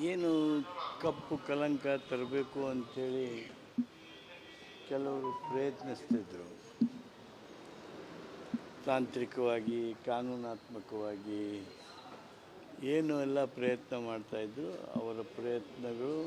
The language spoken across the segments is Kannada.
ಏನು ಕಪ್ಪು ಕಲಂಕ ತರಬೇಕು ಅಂಥೇಳಿ ಕೆಲವರು ಪ್ರಯತ್ನಿಸ್ತಿದ್ರು. ತಾಂತ್ರಿಕವಾಗಿ, ಕಾನೂನಾತ್ಮಕವಾಗಿ ಏನು ಎಲ್ಲ ಪ್ರಯತ್ನ ಮಾಡ್ತಾಯಿದ್ರು, ಅವರ ಪ್ರಯತ್ನಗಳು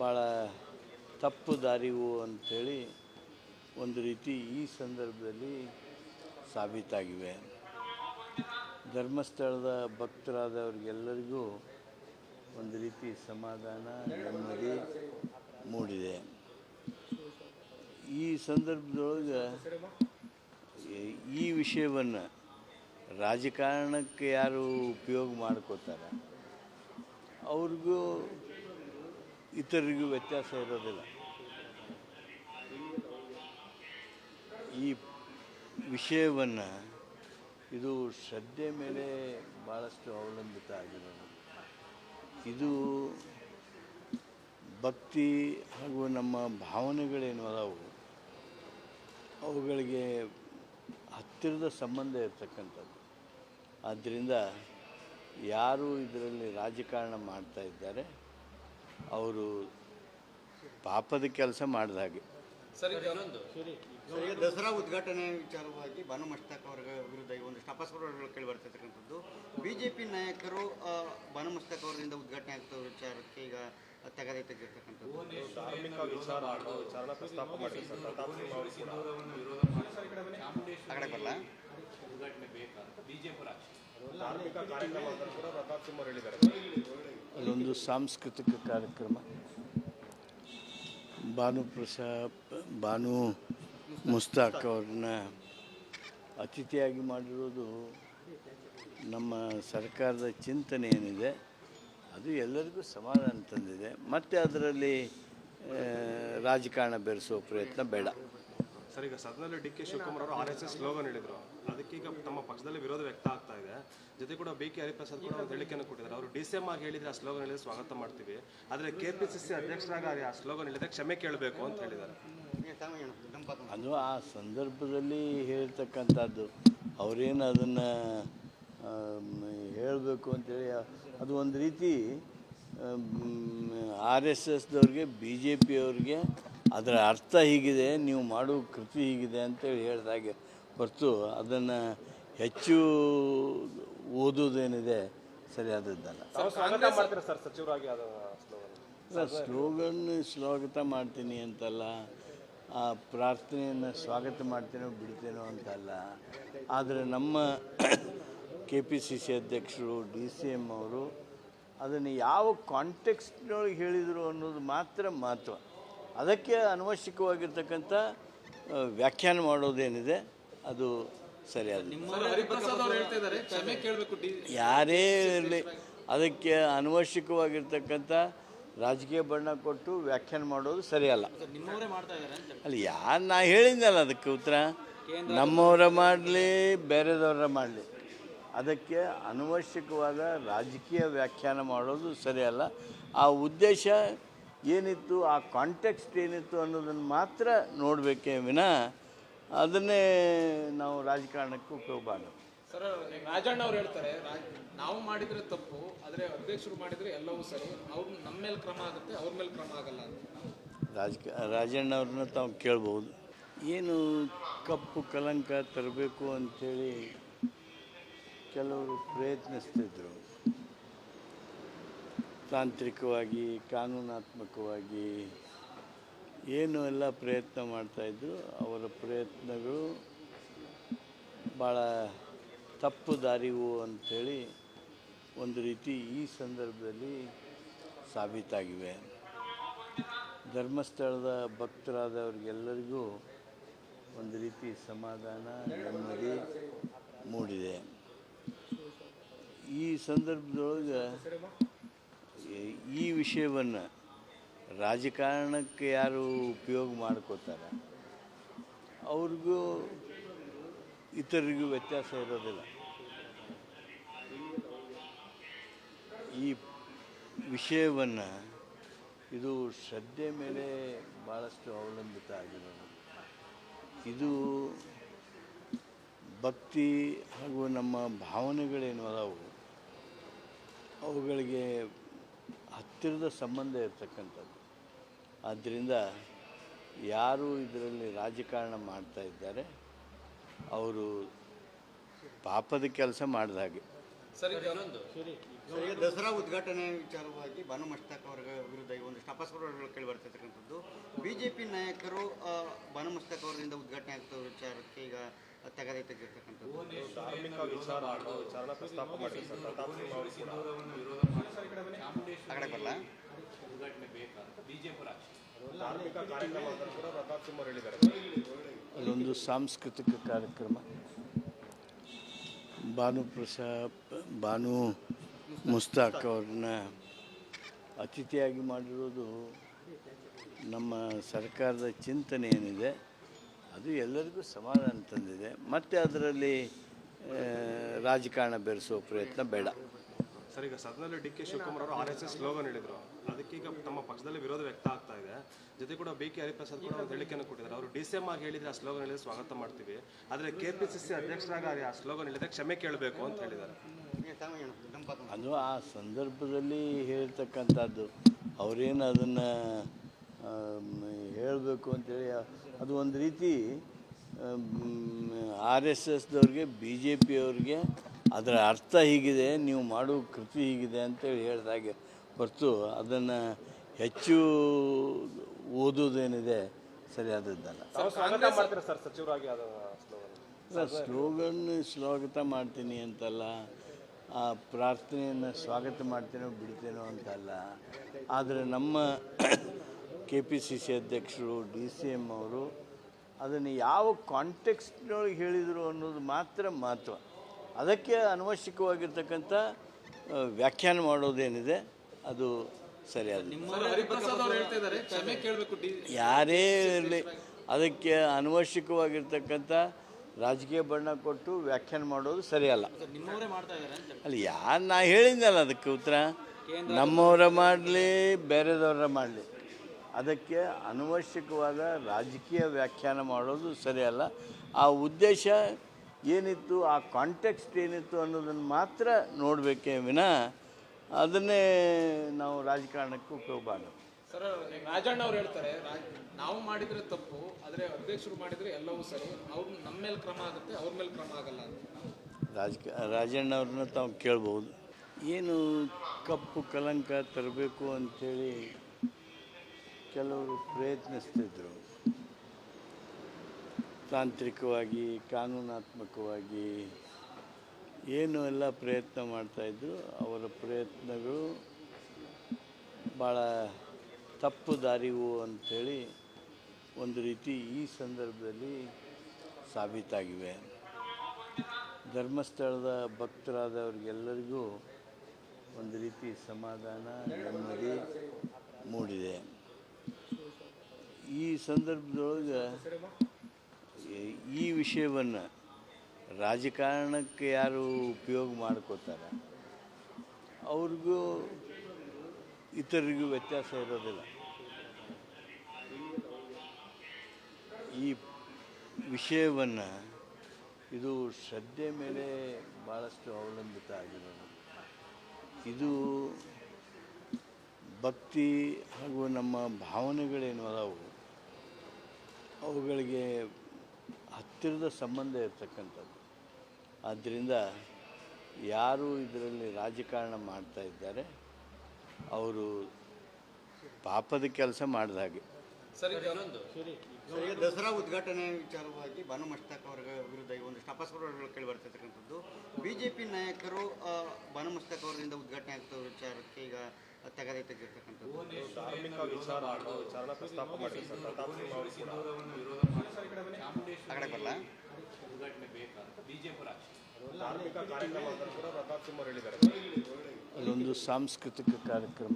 ಭಾಳ ತಪ್ಪು ದಾರಿವು ಅಂಥೇಳಿ ಒಂದು ರೀತಿ ಈ ಸಂದರ್ಭದಲ್ಲಿ ಸಾಬೀತಾಗಿವೆ. ಧರ್ಮಸ್ಥಳದ ಭಕ್ತರಾದವ್ರಿಗೆಲ್ಲರಿಗೂ ಒಂದು ರೀತಿ ಸಮಾಧಾನ, ನೆಮ್ಮದಿ ಮೂಡಿದೆ. ಈ ಸಂದರ್ಭದೊಳಗೆ ಈ ವಿಷಯವನ್ನು ರಾಜಕಾರಣಕ್ಕೆ ಯಾರು ಉಪಯೋಗ ಮಾಡ್ಕೋತಾರೆ ಅವ್ರಿಗೂ ಇತರರಿಗೂ ವ್ಯತ್ಯಾಸ ಇರೋದಿಲ್ಲ. ಈ ವಿಷಯವನ್ನು ಇದು ಶ್ರದ್ಧೆ ಮೇಲೆ ಭಾಳಷ್ಟು ಅವಲಂಬಿತ ಆಗಿರೋದು. ಇದು ಭಕ್ತಿ ಹಾಗೂ ನಮ್ಮ ಭಾವನೆಗಳೇನು ಅದಾವು ಅವುಗಳಿಗೆ ಹತ್ತಿರದ ಸಂಬಂಧ ಇರತಕ್ಕಂಥದ್ದು. ಆದ್ದರಿಂದ ಯಾರು ಇದರಲ್ಲಿ ರಾಜಕಾರಣ ಮಾಡ್ತಾ ಇದ್ದಾರೆ ಅವರು ಪಾಪದ ಕೆಲಸ ಮಾಡಿದ ಹಾಗೆ. ದಸರಾ ಉದ್ಘಾಟನೆ ವಿಚಾರವಾಗಿ ಬಾನು ಮಸ್ತಾಕ್ ಅವರ ವಿರುದ್ಧ ಒಂದಿಷ್ಟು ಅಪಸ್ವರಗಳು ಕೇಳಿ ಬರ್ತಿರ್ತಕ್ಕಂಥದ್ದು. ಬಿಜೆಪಿ ನಾಯಕರು ಬಾನು ಮಸ್ತಾಕ್ ಅವರಿಂದ ಉದ್ಘಾಟನೆ ಆಗ್ತಾ ವಿಚಾರಕ್ಕೆ ಈಗ ತಗಾದೆ ತೆಗೆದಿರ್ತಕ್ಕಂಥದ್ದು. ಆ ಕಡೆ ಬರಲ್ಲ. ಅಲ್ಲೊಂದು ಸಾಂಸ್ಕೃತಿಕ ಕಾರ್ಯಕ್ರಮ ಬಾನು ಮುಸ್ತಾಕ್ ಅವ್ರನ್ನ ಅತಿಥಿಯಾಗಿ ಮಾಡಿರೋದು ನಮ್ಮ ಸರ್ಕಾರದ ಚಿಂತನೆ ಏನಿದೆ ಅದು ಎಲ್ಲರಿಗೂ ಸಮಾಧಾನ ತಂದಿದೆ. ಮತ್ತು ಅದರಲ್ಲಿ ರಾಜಕಾರಣ ಬೆರೆಸೋ ಪ್ರಯತ್ನ ಬೇಡ. ಸರ್, ಈಗ ಸದನದಲ್ಲಿ ಡಿ.ಕೆ. ಶಿವಕುಮಾರ್ ಅವರು RSS ಸ್ಲೋಗನ್ ಹೇಳಿದರು. ಅದಕ್ಕೀಗ ತಮ್ಮ ಪಕ್ಷದಲ್ಲಿ ವಿರೋಧ ವ್ಯಕ್ತ ಆಗ್ತಾ ಇದೆ. ಜೊತೆ ಕೂಡ B.K. ಹರಿಪ್ರಸಾದ್ ಕೂಡ ಒಂದು ಹೇಳಿಕೆಯನ್ನು ಕೊಟ್ಟಿದ್ದಾರೆ. ಅವರು DCM ಆಗಿ ಹೇಳಿದರೆ ಆ ಸ್ಲೋಗನ್ ಹೇಳಿದ್ರೆ ಸ್ವಾಗತ ಮಾಡ್ತೀವಿ, ಆದರೆ KPCC ಅಧ್ಯಕ್ಷರಾಗಿ ಆ ಸ್ಲೋಗನ್ ಹೇಳಿದ್ರೆ ಕ್ಷಮೆ ಕೇಳಬೇಕು ಅಂತ ಹೇಳಿದ್ದಾರೆ. ಅದು ಆ ಸಂದರ್ಭದಲ್ಲಿ ಹೇಳ್ತಕ್ಕಂಥದ್ದು. ಅವರೇನು ಅದನ್ನು ಹೇಳಬೇಕು ಅಂತೇಳಿ ಅದು ಒಂದು ರೀತಿ RSSದವ್ರಿಗೆ BJP ಅವ್ರಿಗೆ ಅದರ ಅರ್ಥ ಹೀಗಿದೆ, ನೀವು ಮಾಡೋ ಕೃತಿ ಹೀಗಿದೆ ಅಂತೇಳಿ ಹೇಳಿದಾಗೆ ಹೊರತು ಅದನ್ನು ಹೆಚ್ಚು ಓದೋದೇನಿದೆ ಸರಿಯಾದದ್ದಲ್ಲ. ಸ್ಲೋಗನ್ ಸ್ವಾಗತ ಮಾಡ್ತೀನಿ ಅಂತಲ್ಲ, ಆ ಪ್ರಾರ್ಥನೆಯನ್ನು ಸ್ವಾಗತ ಮಾಡ್ತೇನೋ ಬಿಡ್ತೇನೋ ಅಂತಲ್ಲ. ಆದರೆ ನಮ್ಮ KPCC ಅಧ್ಯಕ್ಷರು DCM ಅವರು ಅದನ್ನು ಯಾವ ಕಾಂಟೆಕ್ಸ್ಟ್ನೊಳಗೆ ಹೇಳಿದರು ಅನ್ನೋದು ಮಾತ್ರ ಮಹತ್ವ. ಅದಕ್ಕೆ ಅನವಶ್ಯಕವಾಗಿರ್ತಕ್ಕಂಥ ವ್ಯಾಖ್ಯಾನ ಮಾಡೋದೇನಿದೆ ಅದು ಸರಿಯಾದ. ಯಾರೇ ಇರಲಿ ಅದಕ್ಕೆ ಅನವಶ್ಯಕವಾಗಿರ್ತಕ್ಕಂಥ ರಾಜಕೀಯ ಬಣ್ಣ ಕೊಟ್ಟು ವ್ಯಾಖ್ಯಾನ ಮಾಡೋದು ಸರಿಯಲ್ಲ. ಅಲ್ಲಿ ಯಾರು ನಾ ಹೇಳಿದ್ನಲ್ಲ ಅದಕ್ಕೆ ಉತ್ತರ, ನಮ್ಮವರ ಮಾಡಲಿ ಬೇರೆದವರ ಮಾಡಲಿ ಅದಕ್ಕೆ ಅನವಶ್ಯಕವಾದ ರಾಜಕೀಯ ವ್ಯಾಖ್ಯಾನ ಮಾಡೋದು ಸರಿಯಲ್ಲ. ಆ ಉದ್ದೇಶ ಏನಿತ್ತು, ಆ ಕಾಂಟೆಕ್ಸ್ಟ್ ಏನಿತ್ತು ಅನ್ನೋದನ್ನು ಮಾತ್ರ ನೋಡಬೇಕೇ ವಿನ ಅದನ್ನೇ ನಾವು ರಾಜಕಾರಣಕ್ಕೆ ಹೋಗಬಾರ್ದು. ಸರ್, ರಾಜಣ್ಣ ಅವ್ರು ಹೇಳ್ತಾರೆ ನಾವು ಮಾಡಿದರೆ ತಪ್ಪು, ಆದರೆ ಅಧ್ಯಕ್ಷರು ಮಾಡಿದರೆ ಎಲ್ಲವೂ ಸರಿ, ಅವ್ರು ನಮ್ಮ ಮೇಲೆ ಕ್ರಮ ಆಗುತ್ತೆ, ಅವ್ರ ಮೇಲೆ ಕ್ರಮ ಆಗಲ್ಲ ಅಂತ ರಾಜಣ್ಣ ಅವ್ರನ್ನ ತಾವು ಕೇಳ್ಬೋದು. ಏನು ಕಪ್ಪು ಕಲಂಕ ತರಬೇಕು ಅಂಥೇಳಿ ಕೆಲವರು ಪ್ರಯತ್ನಿಸ್ತಿದ್ರು. ತಾಂತ್ರಿಕವಾಗಿ, ಕಾನೂನಾತ್ಮಕವಾಗಿ ಏನು ಎಲ್ಲ ಪ್ರಯತ್ನ ಮಾಡ್ತಾಯಿದ್ರು, ಅವರ ಪ್ರಯತ್ನಗಳು ಭಾಳ ತಪ್ಪು ದಾರಿವು ಅಂಥೇಳಿ ಒಂದು ರೀತಿ ಈ ಸಂದರ್ಭದಲ್ಲಿ ಸಾಬೀತಾಗಿವೆ. ಧರ್ಮಸ್ಥಳದ ಭಕ್ತರಾದವ್ರಿಗೆಲ್ಲರಿಗೂ ಒಂದು ರೀತಿ ಸಮಾಧಾನ, ನೆಮ್ಮದಿ ಮೂಡಿದೆ. ಈ ಸಂದರ್ಭದೊಳಗೆ ಈ ವಿಷಯವನ್ನು ರಾಜಕಾರಣಕ್ಕೆ ಯಾರು ಉಪಯೋಗ ಮಾಡ್ಕೋತಾರೆ ಅವ್ರಿಗೂ ಇತರರಿಗೂ ವ್ಯತ್ಯಾಸ ಇರೋದಿಲ್ಲ. ಈ ವಿಷಯವನ್ನು ಇದು ಶ್ರದ್ಧೆ ಮೇಲೆ ಭಾಳಷ್ಟು ಅವಲಂಬಿತ ಆಗಿರೋದು. ಇದು ಭಕ್ತಿ ಹಾಗೂ ನಮ್ಮ ಭಾವನೆಗಳೇನು ಅದಾವು ಅವುಗಳಿಗೆ ಹತ್ತಿರದ ಸಂಬಂಧ ಇರತಕ್ಕಂಥದ್ದು. ಆದ್ದರಿಂದ ಯಾರು ಇದರಲ್ಲಿ ರಾಜಕಾರಣ ಮಾಡ್ತಾ ಇದ್ದಾರೆ ಅವರು ಪಾಪದ ಕೆಲಸ ಮಾಡಿದ ಹಾಗೆ. ಸರ್ ಈಗ ಈಗ ದಸರಾ ಉದ್ಘಾಟನೆ ವಿಚಾರವಾಗಿ ಬಾನು ಮಸ್ತಾಕ್ ಅವರ ವಿರುದ್ಧ ಒಂದಿಷ್ಟು ಅಪಸ್ವರಗಳು ಕೇಳಿ ಬರ್ತಿರ್ತಕ್ಕಂಥದ್ದು. ಬಿಜೆಪಿ ನಾಯಕರು ಬಾನು ಮಸ್ತಾಕ್ ಅವರಿಂದ ಉದ್ಘಾಟನೆ ಆಗ್ತಿರೋ ವಿಚಾರಕ್ಕೆ ಈಗ ತಗಾದೆ ತೆಗೆದಿರ್ತಕ್ಕಂಥದ್ದು. ಧಾರ್ಮಿಕ ವಿಚಾರನ ಪ್ರಸ್ತಾಪ ಮಾಡಿ ಸರ್ ಪ್ರತಾಪ್ ಸಿಂಹ ಅವರು ಕೂಡ ಆ ಕಡೆ ಬರಲ್ಲ. ಧಾರ್ಮಿಕ ಕಾರ್ಯಕ್ರಮ ಅಂತ ಕೂಡ ಪ್ರತಾಪ್ ಸಿಂಹ ಅವರು ಹೇಳಿದ್ದಾರೆ. ಅಲ್ಲೊಂದು ಸಾಂಸ್ಕೃತಿಕ ಕಾರ್ಯಕ್ರಮ ಬಾನು ಮುಸ್ತಾಕ್ ಅವ್ರನ್ನ ಅತಿಥಿಯಾಗಿ ಮಾಡಿರೋದು ನಮ್ಮ ಸರ್ಕಾರದ ಚಿಂತನೆ ಏನಿದೆ ಅದು ಎಲ್ಲರಿಗೂ ಸಮಾಧಾನ ತಂದಿದೆ. ಮತ್ತು ಅದರಲ್ಲಿ ರಾಜಕಾರಣ ಬೆರೆಸೋ ಪ್ರಯತ್ನ ಬೇಡ. ಸರ್ ಈಗ ಸದನದಲ್ಲಿ ಡಿ.ಕೆ. ಶಿವಕುಮಾರ್ ಅವರು RSS ಸ್ಲೋಗನ್ ಹೇಳಿದ್ರು, ಅದಕ್ಕೀಗ ತಮ್ಮ ಪಕ್ಷದಲ್ಲಿ ವಿರೋಧ ವ್ಯಕ್ತ ಆಗ್ತಾ ಇದೆ. ಜೊತೆ ಕೂಡ ಬಿ.ಕೆ. ಹರಿಪ್ರಸಾದ್ ಕೂಡ ಒಂದು ಹೇಳಿಕೆಯನ್ನು ಕೊಟ್ಟಿದ್ದಾರೆ. ಅವರು DCM ಆಗಿ ಹೇಳಿದ್ರೆ ಆ ಸ್ಲೋಗನ್ ಹೇಳಿದ್ರೆ ಸ್ವಾಗತ ಮಾಡ್ತೀವಿ, ಆದರೆ KPCC ಅಧ್ಯಕ್ಷರಾಗಿ ಆ ಸ್ಲೋಗನ್ ಹೇಳಿದ್ರೆ ಕ್ಷಮೆ ಕೇಳಬೇಕು ಅಂತ ಹೇಳಿದ್ದಾರೆ. ಅದು ಆ ಸಂದರ್ಭದಲ್ಲಿ ಹೇಳ್ತಕ್ಕಂಥದ್ದು. ಅವರೇನು ಅದನ್ನು ಹೇಳಬೇಕು ಅಂತೇಳಿ ಅದು ಒಂದು ರೀತಿ RSSದವ್ರಿಗೆ BJP ಅವ್ರಿಗೆ ಅದರ ಅರ್ಥ ಹೀಗಿದೆ, ನೀವು ಮಾಡೋ ಕೃತಿ ಹೀಗಿದೆ ಅಂತೇಳಿ ಹೇಳಿದಾಗೆ ಹೊರತು ಅದನ್ನು ಹೆಚ್ಚು ಓದೋದೇನಿದೆ ಸರಿಯಾದದ್ದಲ್ಲ. ಸ್ವಾಗತ ಮಾಡ್ತಾರೆ ಸರ್ ಸಚಿವರಾಗಿ ಸ್ವಾಗತ ಮಾಡ್ತೀನಿ ಅಂತಲ್ಲ, ಆ ಪ್ರಾರ್ಥನೆಯನ್ನು ಸ್ವಾಗತ ಮಾಡ್ತೇನೋ ಬಿಡ್ತೇನೋ ಅಂತಲ್ಲ. ಆದರೆ ನಮ್ಮ KPCC ಅಧ್ಯಕ್ಷರು DCM ಅವರು ಅದನ್ನು ಯಾವ ಕಾಂಟೆಕ್ಸ್ಟ್ನೊಳಗೆ ಹೇಳಿದರು ಅನ್ನೋದು ಮಾತ್ರ ಮಹತ್ವ. ಅದಕ್ಕೆ ಅನವಶ್ಯಕವಾಗಿರ್ತಕ್ಕಂಥ ವ್ಯಾಖ್ಯಾನ ಮಾಡೋದೇನಿದೆ ಅದು ಸರಿಯಾದ. ಹರಿಪ್ರಸಾದ್ ಅವರು ಹೇಳ್ತಾ ಇದ್ದಾರೆ ಕ್ಷಮೆ ಕೇಳಬೇಕು. ಯಾರೇ ಇರಲಿ ಅದಕ್ಕೆ ಅನವಶ್ಯಕವಾಗಿರ್ತಕ್ಕಂಥ ರಾಜಕೀಯ ಬಣ್ಣ ಕೊಟ್ಟು ವ್ಯಾಖ್ಯಾನ ಮಾಡೋದು ಸರಿಯಲ್ಲ. ನಿಮ್ಮವರೇ ಮಾಡ್ತಾ ಇದ್ದಾರೆ ಅಲ್ಲಿ ಯಾರು ನಾ ಹೇಳಿದ್ನಲ್ಲ ಅದಕ್ಕೆ ಉತ್ತರ, ನಮ್ಮವರ ಮಾಡಲಿ ಬೇರೆದವರ ಮಾಡಲಿ ಅದಕ್ಕೆ ಅನವಶ್ಯಕವಾದ ರಾಜಕೀಯ ವ್ಯಾಖ್ಯಾನ ಮಾಡೋದು ಸರಿಯಲ್ಲ. ಆ ಉದ್ದೇಶ ಏನಿತ್ತು, ಆ ಕಾಂಟೆಕ್ಸ್ಟ್ ಏನಿತ್ತು ಅನ್ನೋದನ್ನು ಮಾತ್ರ ನೋಡಬೇಕೇ ವಿನ ಅದನ್ನೇ ನಾವು ರಾಜಕಾರಣಕ್ಕೆ ಹೋಗಬಾರ್ದು. ಸರ್ ರಾಜಣ್ಣ ಅವ್ರು ಹೇಳ್ತಾರೆ ನಾವು ಮಾಡಿದ್ರೆ ತಪ್ಪು, ಆದರೆ ಅಧ್ಯಕ್ಷರು ಮಾಡಿದ್ರೆ ಎಲ್ಲವೂ ಸರಿ, ಅವ್ರು ನಮ್ಮ ಮೇಲೆ ಕ್ರಮ ಆಗುತ್ತೆ, ಅವ್ರ ಮೇಲೆ ಕ್ರಮ ಆಗಲ್ಲ ಅಂತ. ರಾಜಣ್ಣ ಅವ್ರನ್ನ ತಾವು ಕೇಳ್ಬೋದು. ಏನು ಕಪ್ಪು ಕಲಂಕ ತರಬೇಕು ಅಂಥೇಳಿ ಕೆಲವರು ಪ್ರಯತ್ನಿಸ್ತಿದ್ರು. ತಾಂತ್ರಿಕವಾಗಿ ಕಾನೂನಾತ್ಮಕವಾಗಿ ಏನು ಎಲ್ಲ ಪ್ರಯತ್ನ ಮಾಡ್ತಾಯಿದ್ರು. ಅವರ ಪ್ರಯತ್ನಗಳು ಭಾಳ ತಪ್ಪು ದಾರಿವು ಅಂಥೇಳಿ ಒಂದು ರೀತಿ ಈ ಸಂದರ್ಭದಲ್ಲಿ ಸಾಬೀತಾಗಿವೆ. ಧರ್ಮಸ್ಥಳದ ಭಕ್ತರಾದವ್ರಿಗೆಲ್ಲರಿಗೂ ಒಂದು ರೀತಿ ಸಮಾಧಾನ ನೆಮ್ಮದಿ ಮೂಡಿದೆ. ಈ ಸಂದರ್ಭದೊಳಗೆ ಈ ವಿಷಯವನ್ನು ರಾಜಕಾರಣಕ್ಕೆ ಯಾರು ಉಪಯೋಗ ಮಾಡ್ಕೋತಾರೆ ಅವ್ರಿಗೂ ಇತರರಿಗೂ ವ್ಯತ್ಯಾಸ ಇರೋದಿಲ್ಲ. ಈ ವಿಷಯವನ್ನು ಇದು ಶ್ರದ್ಧೆ ಮೇಲೆ ಭಾಳಷ್ಟು ಅವಲಂಬಿತ ಆಗಿರೋದು. ಇದು ಭಕ್ತಿ ಹಾಗೂ ನಮ್ಮ ಭಾವನೆಗಳೇನು ಅದಾವು ಅವುಗಳಿಗೆ ಹತ್ತಿರದ ಸಂಬಂಧ ಇರತಕ್ಕಂಥದ್ದು. ಆದ್ದರಿಂದ ಯಾರು ಇದರಲ್ಲಿ ರಾಜಕಾರಣ ಮಾಡ್ತಾ ಇದ್ದಾರೆ ಅವರು ಪಾಪದ ಕೆಲಸ ಮಾಡಿದ ಹಾಗೆ. ಸರ್ ಈಗ ಈಗ ದಸರಾ ಉದ್ಘಾಟನೆ ವಿಚಾರವಾಗಿ ಬಾನು ಮಸ್ತಾಕ್ ಅವರ ವಿರುದ್ಧ ಒಂದಿಷ್ಟು ಅಪಸ್ವರಗಳು ಕೇಳಿ ಬರ್ತಿರ್ತಕ್ಕಂಥದ್ದು. ಬಿಜೆಪಿ ನಾಯಕರು ಬಾನು ಮಸ್ತಾಕ್ ಅವರಿಂದ ಉದ್ಘಾಟನೆ ಆಗ್ತಿರೋ ವಿಚಾರಕ್ಕೆ ಈಗ ತಗಾದೆ ತೆಗೆದಿರ್ತಕ್ಕಂಥದ್ದು. ಧಾರ್ಮಿಕ ವಿಚಾರನ ಪ್ರಸ್ತಾಪ ಮಾಡಿ ಸರ್ ಪ್ರತಾಪ್ ಸಿಂಹ ಅವರು ಕೂಡ ಆ ಕಡೆ ಬರಲ್ಲ. ಧಾರ್ಮಿಕ ಕಾರ್ಯಕ್ರಮ ಅಂತ ಕೂಡ ಪ್ರತಾಪ್ ಸಿಂಹ ಅವರು ಹೇಳಿದ್ದಾರೆ. ಅಲ್ಲೊಂದು ಸಾಂಸ್ಕೃತಿಕ ಕಾರ್ಯಕ್ರಮ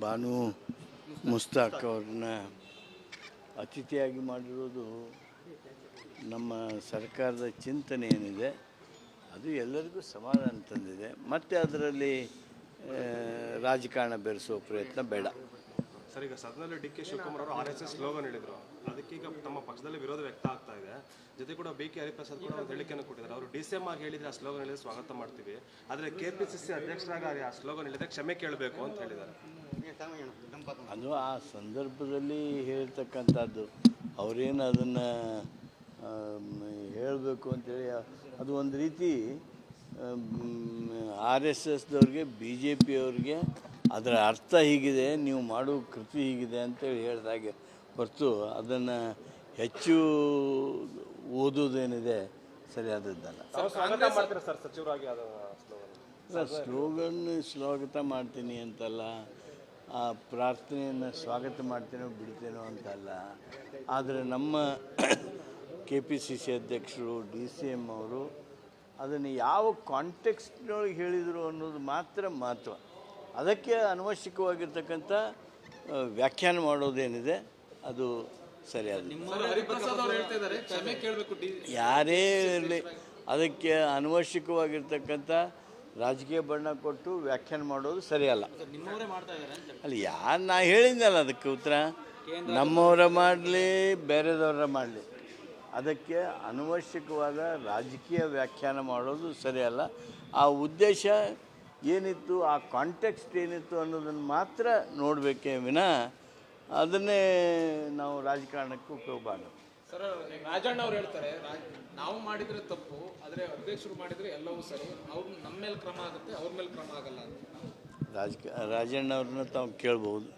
ಬಾನು ಮುಸ್ತಾಕ್ ಅವ್ರನ್ನ ಅತಿಥಿಯಾಗಿ ಮಾಡಿರೋದು ನಮ್ಮ ಸರ್ಕಾರದ ಚಿಂತನೆ ಏನಿದೆ ಅದು ಎಲ್ಲರಿಗೂ ಸಮಾಧಾನ ತಂದಿದೆ. ಮತ್ತು ಅದರಲ್ಲಿ ರಾಜಕಾರಣ ಬೆರೆಸೋ ಪ್ರಯತ್ನ ಬೇಡ. ಸರ್, ಈಗ ಸದನದಲ್ಲಿ ಡಿ.ಕೆ. ಶಿವಕುಮಾರ್ ಅವರು RSS ಸ್ಲೋಗನ್ ಹೇಳಿದ್ರು. ಅದಕ್ಕೀಗ ತಮ್ಮ ಪಕ್ಷದಲ್ಲಿ ವಿರೋಧ ವ್ಯಕ್ತ ಆಗ್ತಾ ಇದೆ. ಜೊತೆ ಕೂಡ ಬಿ.ಕೆ. ಹರಿಪ್ರಸಾದ್ ಕೂಡ ಒಂದು ಹೇಳಿಕೆಯನ್ನು ಕೊಟ್ಟಿದ್ದಾರೆ. ಅವರು DCM ಆಗಿ ಹೇಳಿದ್ರೆ ಆ ಸ್ಲೋಗನ್ ಹೇಳಿದ್ರೆ ಸ್ವಾಗತ ಮಾಡ್ತೀವಿ, ಆದರೆ KPCC ಅಧ್ಯಕ್ಷರಾಗಿ ಆ ಸ್ಲೋಗನ್ ಹೇಳಿದ್ರೆ ಕ್ಷಮೆ ಕೇಳಬೇಕು ಅಂತ ಹೇಳಿದ್ದಾರೆ. ಅದು ಆ ಸಂದರ್ಭದಲ್ಲಿ ಹೇಳ್ತಕ್ಕಂಥದ್ದು, ಅವರೇನು ಅದನ್ನು ಹೇಳಬೇಕು ಅಂತೇಳಿ ಅದು ಒಂದು ರೀತಿ RSSದವ್ರಿಗೆ BJP ಅವ್ರಿಗೆ ಅದರ ಅರ್ಥ ಹೀಗಿದೆ, ನೀವು ಮಾಡೋ ಕೃತಿ ಹೀಗಿದೆ ಅಂತೇಳಿ ಹೇಳಿದಾಗೆ ಹೊರತು ಅದನ್ನು ಹೆಚ್ಚು ಓದೋದೇನಿದೆ ಸರಿಯಾದದ್ದಲ್ಲ. ಸ್ವಾಗತ ಮಾಡ್ತೀನಿ ಅಂತಲ್ಲ, ಆ ಪ್ರಾರ್ಥನೆಯನ್ನು ಸ್ವಾಗತ ಮಾಡ್ತೇನೋ ಬಿಡ್ತೇನೋ ಅಂತಲ್ಲ. ಆದರೆ ನಮ್ಮ KPCC ಅಧ್ಯಕ್ಷರು DCM ಅವರು ಅದನ್ನು ಯಾವ ಕಾಂಟೆಕ್ಸ್ಟ್ನೊಳಗೆ ಹೇಳಿದರು ಅನ್ನೋದು ಮಾತ್ರ ಮಹತ್ವ. ಅದಕ್ಕೆ ಅನವಶ್ಯಕವಾಗಿರ್ತಕ್ಕಂಥ ವ್ಯಾಖ್ಯಾನ ಮಾಡೋದೇನಿದೆ ಅದು ಸರಿಯಾದ. ಯಾರೇ ಇರಲಿ, ಅದಕ್ಕೆ ಅನವಶ್ಯಕವಾಗಿರ್ತಕ್ಕಂಥ ರಾಜಕೀಯ ಬಣ್ಣ ಕೊಟ್ಟು ವ್ಯಾಖ್ಯಾನ ಮಾಡೋದು ಸರಿಯಲ್ಲ. ಅಲ್ಲಿ ಯಾರು ನಾ ಹೇಳಿದ್ನಲ್ಲ ಅದಕ್ಕೆ ಉತ್ತರ, ನಮ್ಮವರ ಮಾಡಲಿ ಬೇರೆದವರ ಮಾಡಲಿ, ಅದಕ್ಕೆ ಅನವಶ್ಯಕವಾದ ರಾಜಕೀಯ ವ್ಯಾಖ್ಯಾನ ಮಾಡೋದು ಸರಿಯಲ್ಲ. ಆ ಉದ್ದೇಶ ಏನಿತ್ತು, ಆ ಕಾಂಟೆಕ್ಸ್ಟ್ ಏನಿತ್ತು ಅನ್ನೋದನ್ನು ಮಾತ್ರ ನೋಡಬೇಕೇ ವಿನ ಅದನ್ನೇ ನಾವು ರಾಜಕಾರಣಕ್ಕೂ ಹೋಗಬಾರ್ದು. ಸರ್, ರಾಜಣ್ಣ ಅವ್ರು ಹೇಳ್ತಾರೆ, ನಾವು ಮಾಡಿದರೆ ತಪ್ಪು, ಆದರೆ ಅಧ್ಯಕ್ಷರು ಮಾಡಿದರೆ ಎಲ್ಲವೂ ಸರಿ, ಅವ್ರು ನಮ್ಮ ಮೇಲೆ ಕ್ರಮ ಆಗುತ್ತೆ, ಅವ್ರ ಮೇಲೆ ಕ್ರಮ ಆಗಲ್ಲ ಅಂತ. ರಾಜಣ್ಣ ಅವ್ರನ್ನ ತಾವು ಕೇಳ್ಬೋದು.